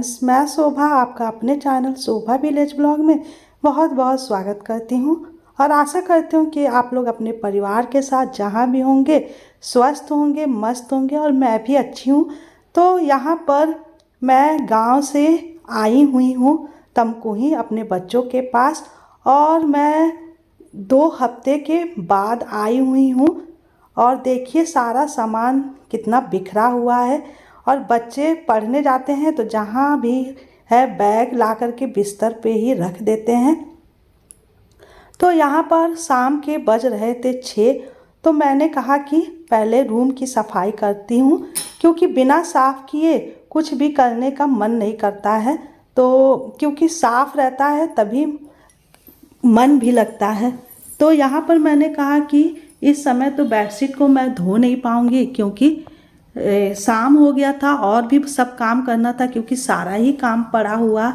Friends, मैं शोभा आपका अपने चैनल शोभा विलेज ब्लॉग में बहुत बहुत स्वागत करती हूँ और आशा करती हूँ कि आप लोग अपने परिवार के साथ जहाँ भी होंगे स्वस्थ होंगे, मस्त होंगे और मैं भी अच्छी हूँ। तो यहाँ पर मैं गांव से आई हुई हूँ तमकुही अपने बच्चों के पास और मैं 2 हफ्ते के बाद आई हुई हूँ। और देखिए सारा सामान कितना बिखरा हुआ है और बच्चे पढ़ने जाते हैं तो जहाँ भी है बैग ला कर के बिस्तर पे ही रख देते हैं। तो यहाँ पर शाम के बज रहे थे 6, तो मैंने कहा कि पहले रूम की सफाई करती हूँ क्योंकि बिना साफ़ किए कुछ भी करने का मन नहीं करता है। तो क्योंकि साफ़ रहता है तभी मन भी लगता है। तो यहाँ पर मैंने कहा कि इस समय तो बेडशीट को मैं धो नहीं पाऊँगी क्योंकि शाम हो गया था और भी सब काम करना था क्योंकि सारा ही काम पड़ा हुआ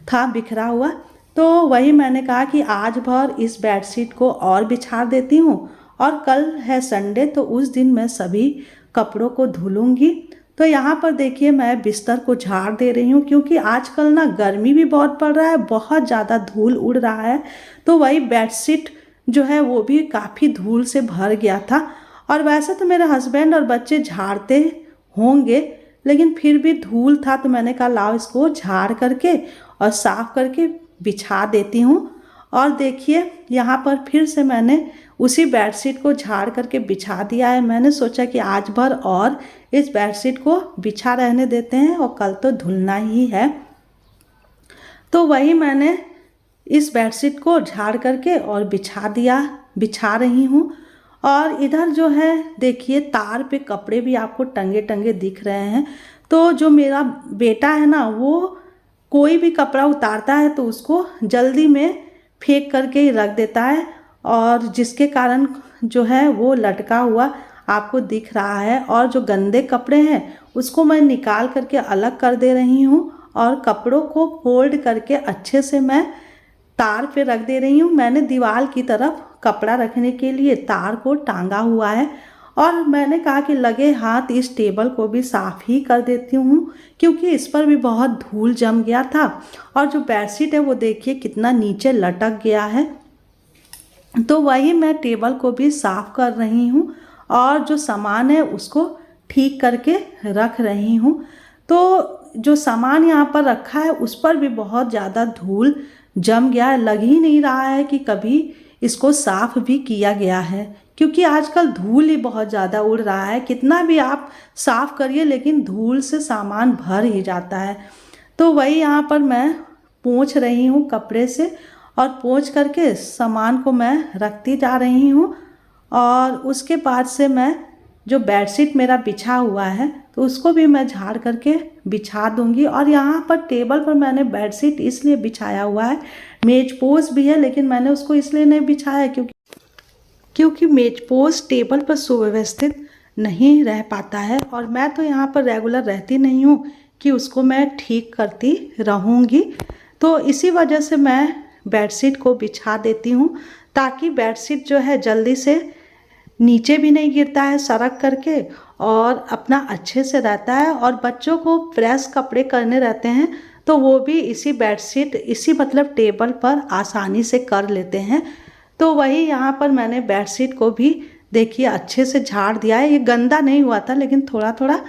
था, बिखरा हुआ। तो वही मैंने कहा कि आज भर इस बेडशीट को और बिछा देती हूँ और कल है संडे तो उस दिन मैं सभी कपड़ों को धुलूँगी। तो यहाँ पर देखिए मैं बिस्तर को झाड़ दे रही हूँ क्योंकि आजकल ना गर्मी भी बहुत पड़ रहा है, बहुत ज़्यादा धूल उड़ रहा है। तो वही बेडशीट जो है वो भी काफ़ी धूल से भर गया था और वैसे तो मेरे हस्बैंड और बच्चे झाड़ते होंगे लेकिन फिर भी धूल था तो मैंने कहा लाओ इसको झाड़ करके और साफ़ करके बिछा देती हूँ। और देखिए यहाँ पर फिर से मैंने उसी बेडशीट को झाड़ करके बिछा दिया है। मैंने सोचा कि आज भर और इस बेडशीट को बिछा रहने देते हैं और कल तो धुलना ही है। तो वही मैंने इस बेडशीट को झाड़ करके और बिछा रही हूँ। और इधर जो है देखिए तार पे कपड़े भी आपको टंगे टंगे दिख रहे हैं। तो जो मेरा बेटा है ना वो कोई भी कपड़ा उतारता है तो उसको जल्दी में फेंक करके ही रख देता है और जिसके कारण जो है वो लटका हुआ आपको दिख रहा है। और जो गंदे कपड़े हैं उसको मैं निकाल करके अलग कर दे रही हूँ और कपड़ों को फोल्ड करके अच्छे से मैं तार पे रख दे रही हूँ। मैंने दीवार की तरफ कपड़ा रखने के लिए तार को टांगा हुआ है और मैंने कहा कि लगे हाथ इस टेबल को भी साफ़ ही कर देती हूँ क्योंकि इस पर भी बहुत धूल जम गया था। और जो बेडशीट है वो देखिए कितना नीचे लटक गया है। तो वही मैं टेबल को भी साफ़ कर रही हूँ और जो सामान है उसको ठीक करके रख रही हूँ। तो जो सामान यहाँ पर रखा है उस पर भी बहुत ज़्यादा धूल जम गया है, लग ही नहीं रहा है कि कभी इसको साफ़ भी किया गया है क्योंकि आजकल धूल ही बहुत ज़्यादा उड़ रहा है। कितना भी आप साफ़ करिए लेकिन धूल से सामान भर ही जाता है। तो वही यहाँ पर मैं पोंछ रही हूँ कपड़े से और पोंछ करके सामान को मैं रखती जा रही हूँ। और उसके बाद से मैं जो बेडशीट मेरा बिछा हुआ है तो उसको भी मैं झाड़ करके बिछा दूंगी। और यहाँ पर टेबल पर मैंने बेडशीट इसलिए बिछाया हुआ है, मेजपोश भी है लेकिन मैंने उसको इसलिए नहीं बिछाया क्योंकि मेजपोश टेबल पर सुव्यवस्थित नहीं रह पाता है और मैं तो यहाँ पर रेगुलर रहती नहीं हूँ कि उसको मैं ठीक करती रहूँगी। तो इसी वजह से मैं बेडशीट को बिछा देती हूँ ताकि बेडशीट जो है जल्दी से नीचे भी नहीं गिरता है सरक करके और अपना अच्छे से रहता है। और बच्चों को प्रेस कपड़े करने रहते हैं तो वो भी इसी बेडशीट इसी मतलब टेबल पर आसानी से कर लेते हैं। तो वही यहाँ पर मैंने बेडशीट को भी देखिए अच्छे से झाड़ दिया है। ये गंदा नहीं हुआ था लेकिन थोड़ा थोड़ा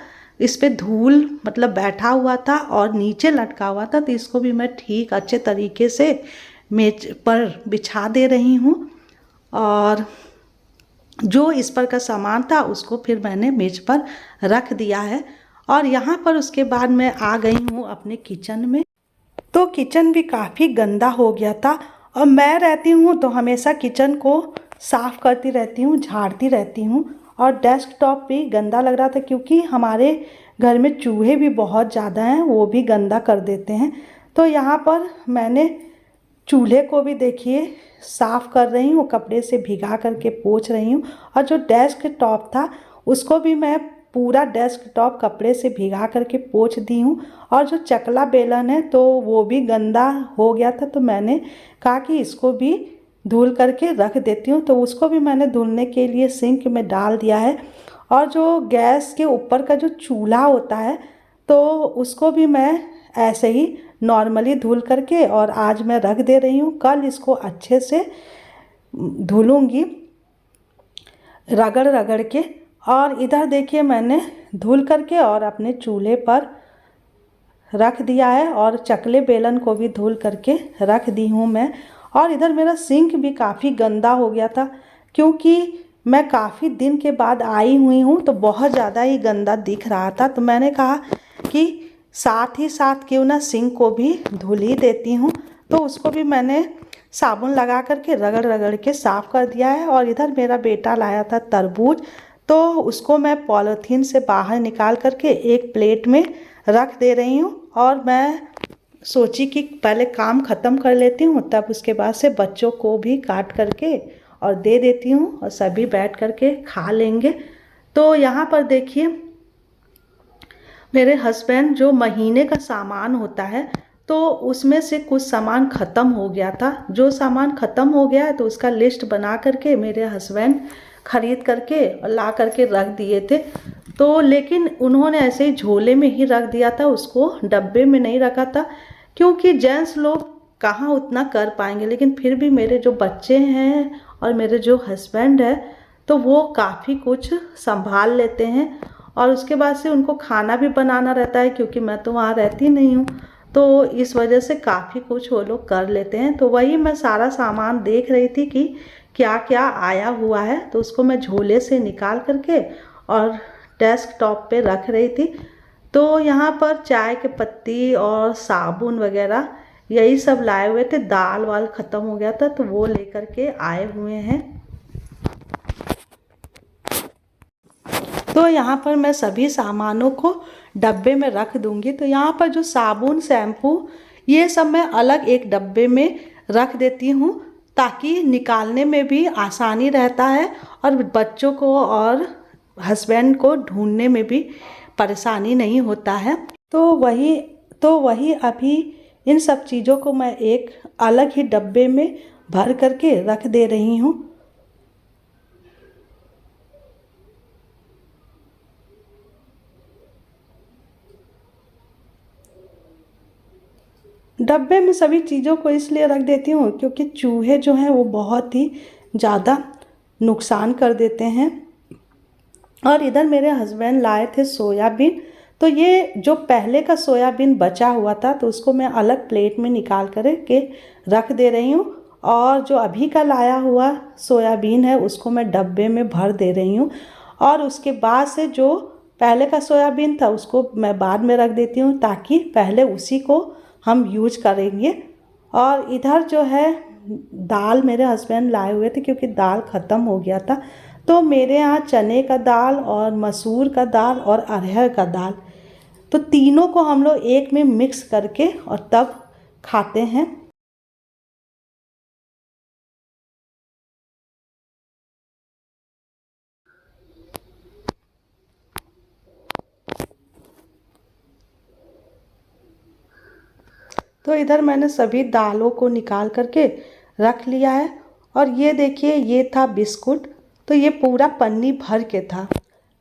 इस पर धूल मतलब बैठा हुआ था और नीचे लटका हुआ था तो इसको भी मैं ठीक अच्छे तरीके से मेज पर बिछा दे रही हूँ। और जो इस पर का सामान था उसको फिर मैंने मेज पर रख दिया है। और यहाँ पर उसके बाद मैं आ गई हूँ अपने किचन में। तो किचन भी काफ़ी गंदा हो गया था और मैं रहती हूँ तो हमेशा किचन को साफ़ करती रहती हूँ, झाड़ती रहती हूँ। और डेस्कटॉप भी गंदा लग रहा था क्योंकि हमारे घर में चूहे भी बहुत ज़्यादा हैं, वो भी गंदा कर देते हैं। तो यहाँ पर मैंने चूल्हे को भी देखिए साफ़ कर रही हूँ, कपड़े से भिगा करके पोंछ रही हूँ। और जो डेस्कटॉप था उसको भी मैं पूरा डेस्कटॉप कपड़े से भिगा करके पोंछ दी हूँ। और जो चकला बेलन है तो वो भी गंदा हो गया था तो मैंने कहा कि इसको भी धुल करके रख देती हूँ। तो उसको भी मैंने धुलने के लिए सिंक में डाल दिया है। और जो गैस के ऊपर का जो चूल्हा होता है तो उसको भी मैं ऐसे ही नॉर्मली धुल करके और आज मैं रख दे रही हूँ। कल इसको अच्छे से धुलूँगी रगड़ रगड़ के। और इधर देखिए मैंने धुल करके और अपने चूल्हे पर रख दिया है और चकले बेलन को भी धुल करके रख दी हूँ मैं। और इधर मेरा सिंक भी काफ़ी गंदा हो गया था, क्योंकि मैं काफ़ी दिन के बाद आई हुई हूँ तो बहुत ज़्यादा ही गंदा दिख रहा था। तो मैंने कहा कि साथ ही साथ क्यों ना सिंक को भी धुल ही देती हूँ। तो उसको भी मैंने साबुन लगा करके रगड़ रगड़ के साफ़ कर दिया है। और इधर मेरा बेटा लाया था तरबूज, तो उसको मैं पॉलीथीन से बाहर निकाल करके एक प्लेट में रख दे रही हूँ। और मैं सोची कि पहले काम ख़त्म कर लेती हूँ, तब उसके बाद से बच्चों को भी काट करके और दे देती हूँ और सभी बैठ करके खा लेंगे। तो यहाँ पर देखिए मेरे हस्बैंड जो महीने का सामान होता है तो उसमें से कुछ सामान ख़त्म हो गया था। जो सामान ख़त्म हो गया है तो उसका लिस्ट बना करके मेरे हस्बैंड ख़रीद करके और ला करके रख दिए थे। तो लेकिन उन्होंने ऐसे ही झोले में ही रख दिया था, उसको डब्बे में नहीं रखा था, क्योंकि जेंट्स लोग कहाँ उतना कर पाएंगे। लेकिन फिर भी मेरे जो बच्चे हैं और मेरे जो हस्बैंड है तो वो काफ़ी कुछ संभाल लेते हैं। और उसके बाद से उनको खाना भी बनाना रहता है, क्योंकि मैं तो वहाँ रहती नहीं हूँ, तो इस वजह से काफ़ी कुछ वो लोग कर लेते हैं। तो वही मैं सारा सामान देख रही थी कि क्या क्या आया हुआ है, तो उसको मैं झोले से निकाल करके और डेस्कटॉप पे रख रही थी। तो यहाँ पर चाय के पत्ती और साबुन वगैरह यही सब लाए हुए थे। दाल वाल ख़त्म हो गया था तो वो लेकर के आए हुए हैं। तो यहाँ पर मैं सभी सामानों को डब्बे में रख दूँगी। तो यहाँ पर जो साबुन, शैम्पू, ये सब मैं अलग एक डब्बे में रख देती हूँ, ताकि निकालने में भी आसानी रहता है और बच्चों को और हस्बैंड को ढूंढने में भी परेशानी नहीं होता है। तो वही अभी इन सब चीज़ों को मैं एक अलग ही डब्बे में भर करके रख दे रही हूँ। डब्बे में सभी चीज़ों को इसलिए रख देती हूँ क्योंकि चूहे जो हैं वो बहुत ही ज़्यादा नुकसान कर देते हैं। और इधर मेरे हस्बैंड लाए थे सोयाबीन, तो ये जो पहले का सोयाबीन बचा हुआ था तो उसको मैं अलग प्लेट में निकाल कर के रख दे रही हूँ। और जो अभी का लाया हुआ सोयाबीन है उसको मैं डब्बे में भर दे रही हूँ। और उसके बाद से जो पहले का सोयाबीन था उसको मैं बाद में रख देती हूँ, ताकि पहले उसी को हम यूज करेंगे। और इधर जो है दाल मेरे हस्बैंड लाए हुए थे, क्योंकि दाल ख़त्म हो गया था। तो मेरे यहाँ चने का दाल और मसूर का दाल और अरहर का दाल, तो तीनों को हम लोग एक में मिक्स करके और तब खाते हैं। तो इधर मैंने सभी दालों को निकाल करके रख लिया है। और ये देखिए ये था बिस्कुट, तो ये पूरा पन्नी भर के था,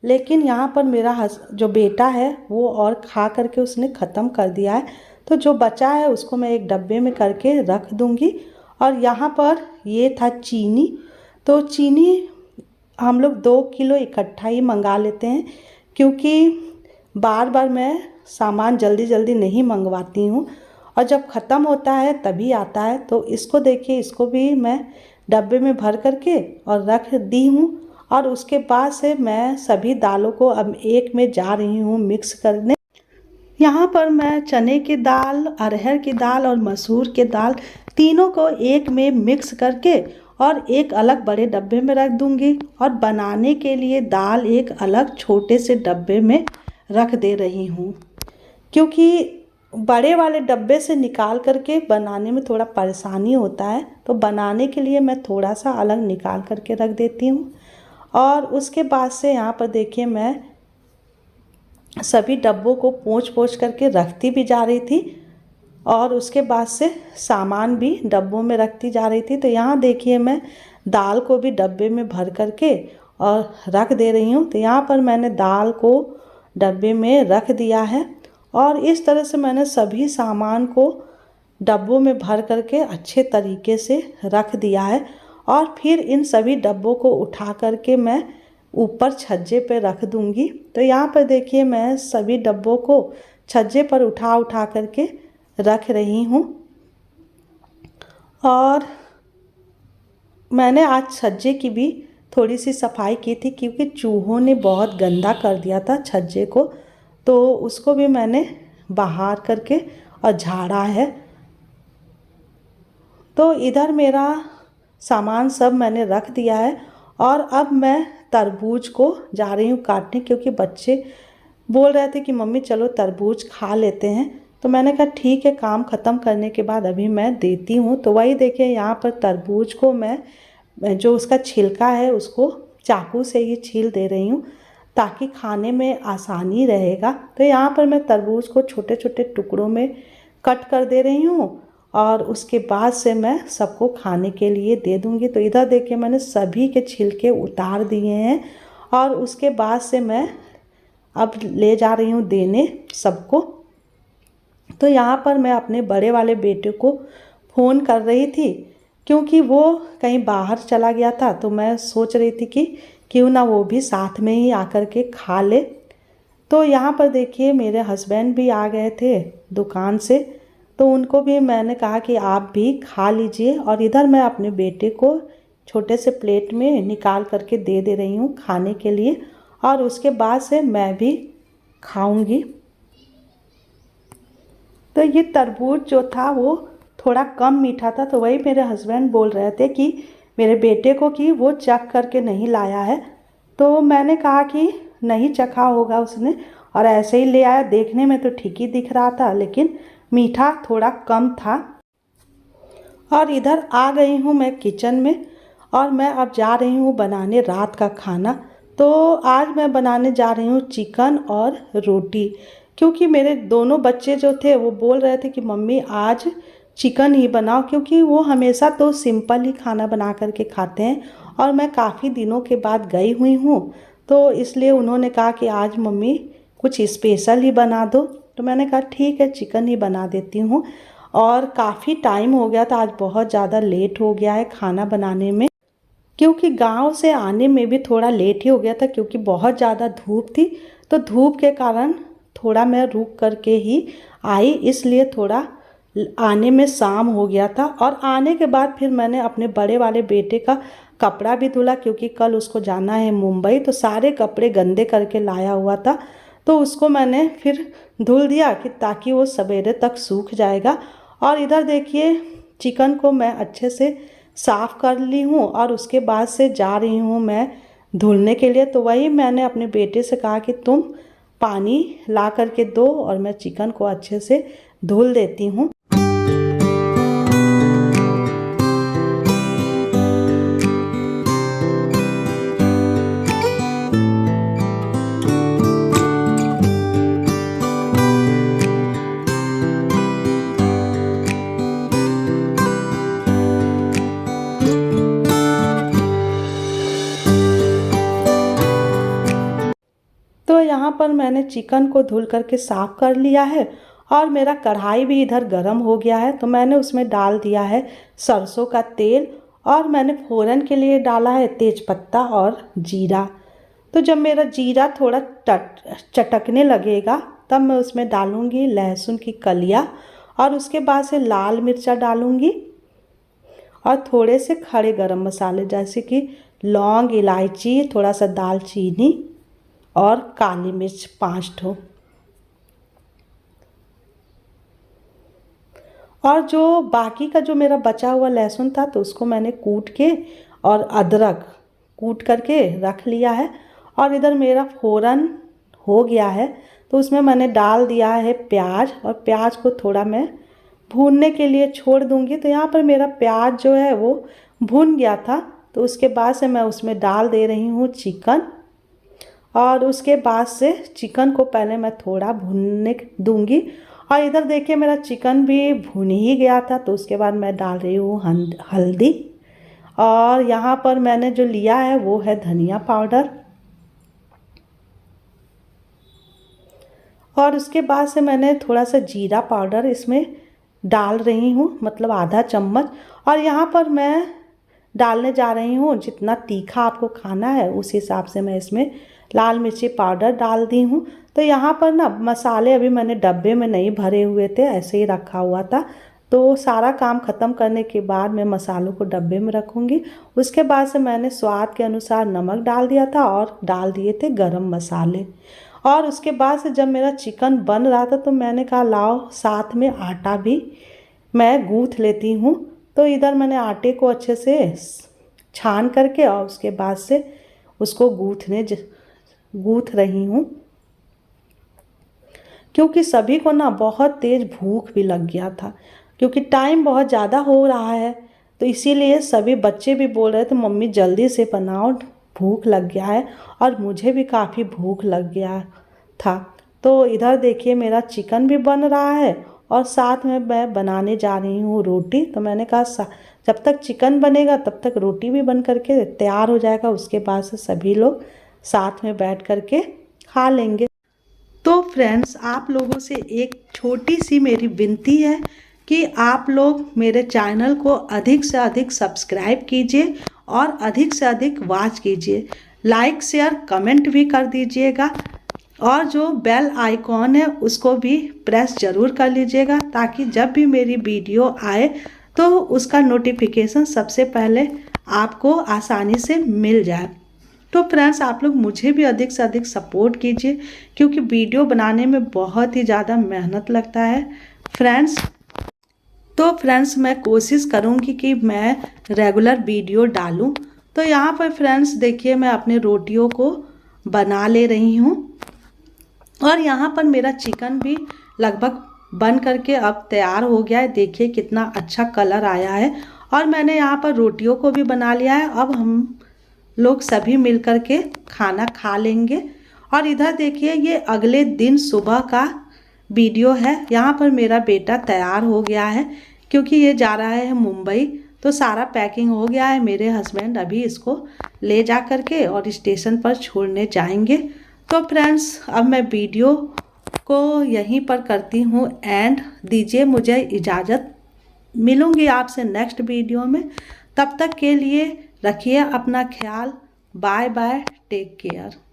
लेकिन यहाँ पर मेरा जो बेटा है वो और खा करके उसने ख़त्म कर दिया है। तो जो बचा है उसको मैं एक डब्बे में करके रख दूँगी। और यहाँ पर ये था चीनी, तो चीनी हम लोग 2 किलो इकट्ठा ही मंगा लेते हैं, क्योंकि बार बार मैं सामान जल्दी जल्दी नहीं मंगवाती हूँ और जब ख़त्म होता है तभी आता है। तो इसको देखिए, इसको भी मैं डब्बे में भर करके और रख दी हूँ। और उसके बाद से मैं सभी दालों को अब एक में जा रही हूँ मिक्स करने। यहाँ पर मैं चने की दाल, अरहर की दाल और मसूर की दाल तीनों को एक में मिक्स करके और एक अलग बड़े डब्बे में रख दूँगी। और बनाने के लिए दाल एक अलग छोटे से डब्बे में रख दे रही हूँ, क्योंकि बड़े वाले डब्बे से निकाल करके बनाने में थोड़ा परेशानी होता है। तो बनाने के लिए मैं थोड़ा सा अलग निकाल करके रख देती हूँ। और उसके बाद से यहाँ पर देखिए मैं सभी डब्बों को पोंछ पोंछ करके रखती भी जा रही थी और उसके बाद से सामान भी डब्बों में रखती जा रही थी। तो यहाँ देखिए मैं दाल को भी डब्बे में भर करके और रख दे रही हूँ। तो यहाँ पर मैंने दाल को डब्बे में रख दिया है और इस तरह से मैंने सभी सामान को डब्बों में भर करके अच्छे तरीके से रख दिया है। और फिर इन सभी डब्बों को उठा करके मैं ऊपर छज्जे पे रख दूंगी। तो यहाँ पर देखिए मैं सभी डब्बों को छज्जे पर उठा उठा करके रख रही हूँ। और मैंने आज छज्जे की भी थोड़ी सी सफाई की थी, क्योंकि चूहों ने बहुत गंदा कर दिया था छज्जे को, तो उसको भी मैंने बाहर करके और झाड़ा है। तो इधर मेरा सामान सब मैंने रख दिया है और अब मैं तरबूज को जा रही हूँ काटने, क्योंकि बच्चे बोल रहे थे कि मम्मी चलो तरबूज खा लेते हैं। तो मैंने कहा ठीक है, काम ख़त्म करने के बाद अभी मैं देती हूँ। तो वही देखिए यहाँ पर तरबूज को मैं जो उसका छिलका है उसको चाकू से ही छील दे रही हूँ, ताकि खाने में आसानी रहेगा। तो यहाँ पर मैं तरबूज को छोटे छोटे टुकड़ों में कट कर दे रही हूँ और उसके बाद से मैं सबको खाने के लिए दे दूँगी। तो इधर देखिए मैंने सभी के छिलके उतार दिए हैं और उसके बाद से मैं अब ले जा रही हूँ देने सबको। तो यहाँ पर मैं अपने बड़े वाले बेटे को फ़ोन कर रही थी, क्योंकि वो कहीं बाहर चला गया था। तो मैं सोच रही थी कि क्यों ना वो भी साथ में ही आकर के खा ले। तो यहाँ पर देखिए मेरे हस्बैंड भी आ गए थे दुकान से, तो उनको भी मैंने कहा कि आप भी खा लीजिए। और इधर मैं अपने बेटे को छोटे से प्लेट में निकाल करके दे रही हूँ खाने के लिए, और उसके बाद से मैं भी खाऊंगी। तो ये तरबूज जो था वो थोड़ा कम मीठा था, तो वही मेरे हस्बैंड बोल रहे थे कि मेरे बेटे को कि वो चख करके नहीं लाया है। तो मैंने कहा कि नहीं चखा होगा उसने, और ऐसे ही ले आया। देखने में तो ठीक ही दिख रहा था, लेकिन मीठा थोड़ा कम था। और इधर आ गई हूँ मैं किचन में, और मैं अब जा रही हूँ बनाने रात का खाना। तो आज मैं बनाने जा रही हूँ चिकन और रोटी, क्योंकि मेरे दोनों बच्चे जो थे वो बोल रहे थे कि मम्मी आज चिकन ही बनाओ, क्योंकि वो हमेशा तो सिंपल ही खाना बना करके खाते हैं। और मैं काफ़ी दिनों के बाद गई हुई हूँ, तो इसलिए उन्होंने कहा कि आज मम्मी कुछ स्पेशल ही बना दो। तो मैंने कहा ठीक है, चिकन ही बना देती हूँ। और काफ़ी टाइम हो गया था, आज बहुत ज़्यादा लेट हो गया है खाना बनाने में, क्योंकि गांव से आने में भी थोड़ा लेट ही हो गया था, क्योंकि बहुत ज़्यादा धूप थी। तो धूप के कारण थोड़ा मैं रुक करके ही आई, इसलिए थोड़ा आने में शाम हो गया था। और आने के बाद फिर मैंने अपने बड़े वाले बेटे का कपड़ा भी धुला, क्योंकि कल उसको जाना है मुंबई। तो सारे कपड़े गंदे करके लाया हुआ था, तो उसको मैंने फिर धुल दिया कि ताकि वो सवेरे तक सूख जाएगा। और इधर देखिए चिकन को मैं अच्छे से साफ़ कर ली हूँ, और उसके बाद से जा रही हूँ मैं धुलने के लिए। तो वही मैंने अपने बेटे से कहा कि तुम पानी ला करके दो और मैं चिकन को अच्छे से धुल देती हूँ। तो यहाँ पर मैंने चिकन को धुल करके साफ़ कर लिया है, और मेरा कढ़ाई भी इधर गर्म हो गया है। तो मैंने उसमें डाल दिया है सरसों का तेल, और मैंने फ़ोरन के लिए डाला है तेज़पत्ता और जीरा। तो जब मेरा जीरा थोड़ा चटकने लगेगा, तब मैं उसमें डालूँगी लहसुन की कलियाँ, और उसके बाद से लाल मिर्चा डालूँगी, और थोड़े से खड़े गरम मसाले जैसे कि लौंग, इलायची, थोड़ा सा दालचीनी और काली मिर्च 5 ठो। और जो बाकी का जो मेरा बचा हुआ लहसुन था, तो उसको मैंने कूट के और अदरक कूट करके रख लिया है। और इधर मेरा फ़ोरन हो गया है, तो उसमें मैंने डाल दिया है प्याज, और प्याज को थोड़ा मैं भूनने के लिए छोड़ दूंगी। तो यहाँ पर मेरा प्याज जो है वो भून गया था। तो उसके बाद से मैं उसमें डाल दे रही हूँ चिकन, और उसके बाद से चिकन को पहले मैं थोड़ा भूनने दूंगी। और इधर देखिए मेरा चिकन भी भून ही गया था। तो उसके बाद मैं डाल रही हूँ हल्दी, और यहाँ पर मैंने जो लिया है वो है धनिया पाउडर। और उसके बाद से मैंने थोड़ा सा जीरा पाउडर इसमें डाल रही हूँ, मतलब आधा चम्मच। और यहाँ पर मैं डालने जा रही हूँ, जितना तीखा आपको खाना है उस हिसाब से मैं इसमें लाल मिर्ची पाउडर डाल दी हूँ। तो यहाँ पर ना मसाले अभी मैंने डब्बे में नहीं भरे हुए थे, ऐसे ही रखा हुआ था। तो सारा काम ख़त्म करने के बाद मैं मसालों को डब्बे में रखूँगी। उसके बाद से मैंने स्वाद के अनुसार नमक डाल दिया था और डाल दिए थे गरम मसाले। और उसके बाद से जब मेरा चिकन बन रहा था तो मैंने कहा लाओ साथ में आटा भी मैं गूँथ लेती हूँ। तो इधर मैंने आटे को अच्छे से छान करके और उसके बाद से उसको गूँथ रही हूँ, क्योंकि सभी को ना बहुत तेज़ भूख भी लग गया था, क्योंकि टाइम बहुत ज़्यादा हो रहा है। तो इसीलिए सभी बच्चे भी बोल रहे थे मम्मी जल्दी से बनाओ, भूख लग गया है। और मुझे भी काफ़ी भूख लग गया था। तो इधर देखिए मेरा चिकन भी बन रहा है और साथ में मैं बनाने जा रही हूँ रोटी। तो मैंने कहा जब तक चिकन बनेगा तब तक रोटी भी बन करके तैयार हो जाएगा, उसके बाद से सभी लोग साथ में बैठ करके खा लेंगे। तो फ्रेंड्स, आप लोगों से एक छोटी सी मेरी विनती है कि आप लोग मेरे चैनल को अधिक से अधिक सब्सक्राइब कीजिए और अधिक से अधिक वॉच कीजिए, लाइक शेयर कमेंट भी कर दीजिएगा। और जो बेल आइकॉन है उसको भी प्रेस ज़रूर कर लीजिएगा, ताकि जब भी मेरी वीडियो आए तो उसका नोटिफिकेशन सबसे पहले आपको आसानी से मिल जाए। तो फ्रेंड्स, आप लोग मुझे भी अधिक से अधिक सपोर्ट कीजिए, क्योंकि वीडियो बनाने में बहुत ही ज़्यादा मेहनत लगता है फ्रेंड्स। तो फ्रेंड्स, मैं कोशिश करूँगी कि मैं रेगुलर वीडियो डालूँ। तो यहाँ पर फ्रेंड्स देखिए मैं अपने रोटियों को बना ले रही हूँ और यहाँ पर मेरा चिकन भी लगभग बन करके अब तैयार हो गया है। देखिए कितना अच्छा कलर आया है और मैंने यहाँ पर रोटियों को भी बना लिया है। अब हम लोग सभी मिल कर के खाना खा लेंगे। और इधर देखिए ये अगले दिन सुबह का वीडियो है। यहाँ पर मेरा बेटा तैयार हो गया है, क्योंकि ये जा रहा है मुंबई। तो सारा पैकिंग हो गया है, मेरे हस्बैंड अभी इसको ले जा कर के और स्टेशन पर छोड़ने जाएंगे। तो फ्रेंड्स, अब मैं वीडियो को यहीं पर करती हूँ एंड। दीजिए मुझे इजाज़त, मिलूँगी आपसे नेक्स्ट वीडियो में। तब तक के लिए रखिए अपना ख्याल। Bye bye, take care.